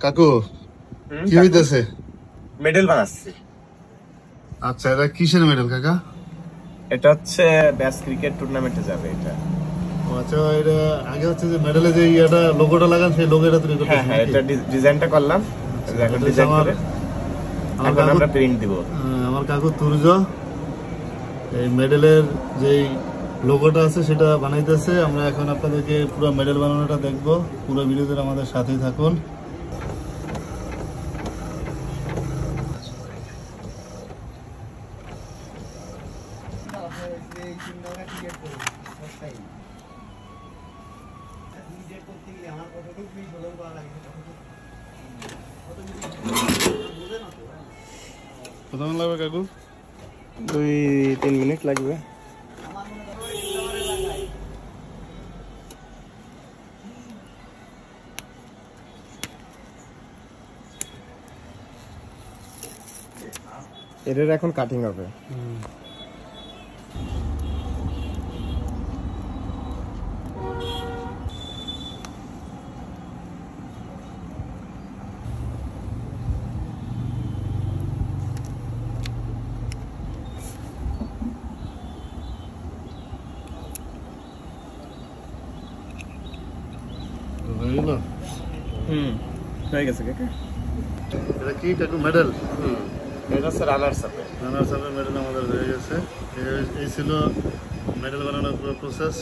কাকু কি হইতেছে? মেডেল বানাচ্ছি। আচ্ছা, এটা কিসের মেডেল কাকা? এটা হচ্ছে ব্যাস ক্রিকেট টুর্নামেন্টে যাবে এটা। আচ্ছা, এটা আগে হচ্ছে যে মেডেলে যে ইয়াটা লোগোটা লাগান, সেই লোগোটা তৈরি করতে। হ্যাঁ, এটা ডিজাইনটা করলাম। এখন ডিজাইন করে এখন আমরা প্রিন্ট দিব। আমার কাকু তুর্য এই মেডেলের যেই লোগোটা আছে সেটা বানাইতেছে। আমরা এখন আপনাদেরকে পুরো মেডেল বানানোটা দেখবো। পুরো ভিডিওতে আমাদের সাথেই থাকুন। কতক্ষণ লাগবে কাকু? 2-3 মিনিট লাগবে। এটার এখন কাটিং হবে। হয়ে গেছে কাকা। এটা কি কাকু মেডেল? এটা হচ্ছে রানার্স আপে। রানার্স আপের মেডেল আমাদের হয়ে গেছে। এই ছিল মেডেল বানানোর পুরো প্রসেস।